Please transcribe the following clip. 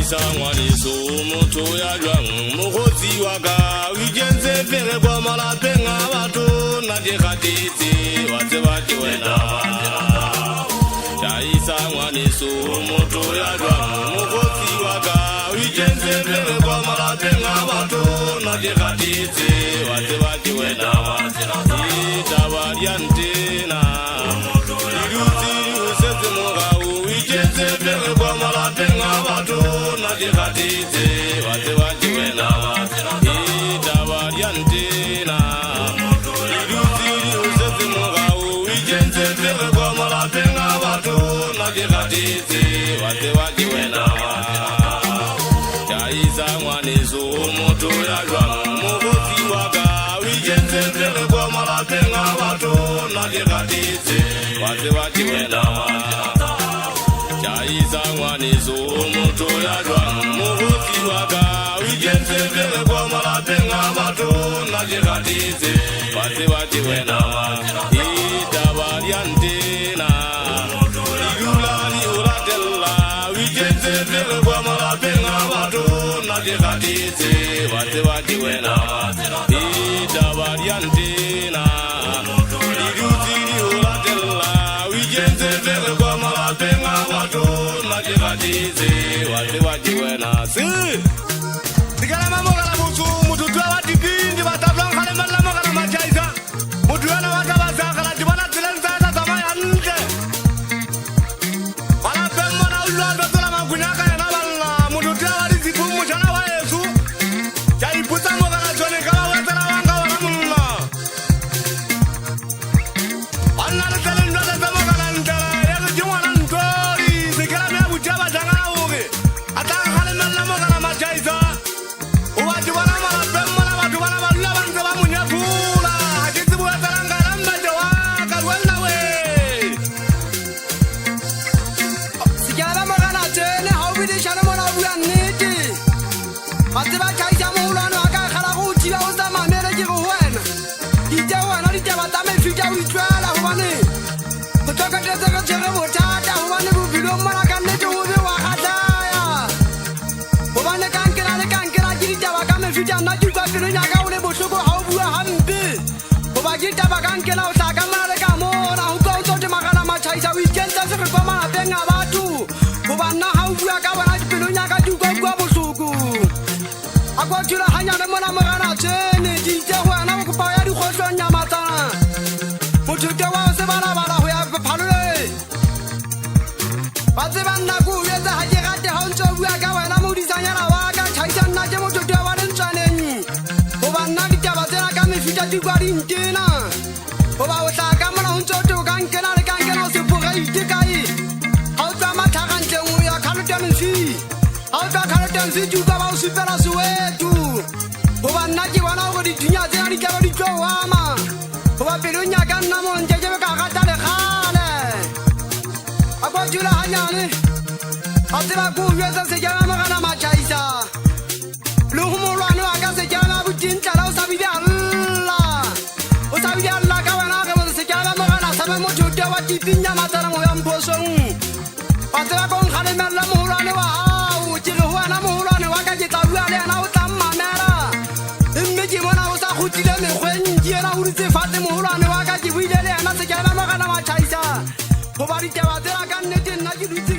Jaisa ngwaniso motho ya jwang mogotsi wa ka o ikentse fere kwa malapeng a batho na di gatetse wa tseba ke wena Jaisa ngwaniso motho ya jwang mogotsi wa ka o ikentse fere kwa malapeng a batho na di gatetse wa tseba ke wena Itaba diantena Iruti usetse mogao o ikentse fere kwa malapeng a batho na di gatetse wa tseba ke wena Itaba diantena Iruti usetse mogao o ikentse fere kwa malapeng a batho na di gatetse wa tseba ke wena Jaisa ngwaneso motho ya jwang mogotsi wa ka o ikentse fere kwa malapeng a batho na di gatetse wa tseba ke wena Jaisa ngwaneso motho ya jwang mogotsi wa ka o ikentse fere kwa malapeng a batho na di gatetse wa tseba ke wena Itaba diantena Igula di uratella o ikentse fere kwa malapeng a batho na di gatetse wa tseba ke wena Itaba diantena Iruti di uratella o ikentse fere kwa malapeng a batho na di gatetse wa tseba ke wena Digala mamogala motho motho wa dipindi ba tablang khale malla mogala ma Jaisa motho yana wa taba sa khala di bona tseleng tsa tsa tsamaya ntle Bala pemmo na ulwa ba tsola magunya ka yana balla motho wa di zipu mojana wa Yesu ja iputsa mogala jone ka wa tsela wa nga wa munna Anna le tseleng tsa tsa mogala ntela ya go jwana ntori digala me butja ba janga oge ata khale malla mogala ma Jaisa Watu wana malapemmo na watu wana balula banze ba munyafula Hakiti buwa talanga lamba jawa kalwela we Sikala magana tene hawidi shana mwana buya niti Matiba Jaisa muhulano haka khala kuchiwa uza mamere jiru huwena Dite huwena dite watame fija witwala huwani Kutoka tezeka chere butata huwani bubilo mwana kanete huwi wakataya Huwani kankira ni kankira jirita wakame fija na juka kiri nyaka ule boshoko haubuwa hambi Huwa jirita wakankela usaka mareka mona Huko utote makana machaisa wikenza siri kwa mana penga watu Huwa na haubuwa kawana jipilo nyaka juka kwa boshoko Akwa jura hanyane mwana magana chene Jite huwa na wakupaya di khosho nyamata Mutute wa usebala bala huya kupalule Bazibanna kuweza hajigate honcho buwa kawana mudisanyana waka Chaisa naje mutute wa rinchane Huwa nabita bazera kame fita jugwari ntena Huwa usaka mwana honcho tukankena Rekankena usipuga itikai Hauta matakanche uya kalutensi Hauta kalutensi juga wa usipera suwetu Huwa naji wana ugo di dunya zena di kero di jowama Huwa pirunya kanna monjeje kakatale khale Akwa jula hanyane Atira kuweza sejana magana ma Jaisa Luhumulwano aka sejana bujinta la usabi Allah Usabi Allah kawana ka sejana magana sabe mujute wa tipinya matara mo yambosong Atira kon khale mella muhulano wa ujiri huwa na muhulano wa kajita wale na utamma mera Immeji mona usa khutile me khwenje na urite fate muhulano wa kajibile na sejana magana ma Jaisa Hubarite wa tera kanete na jiruti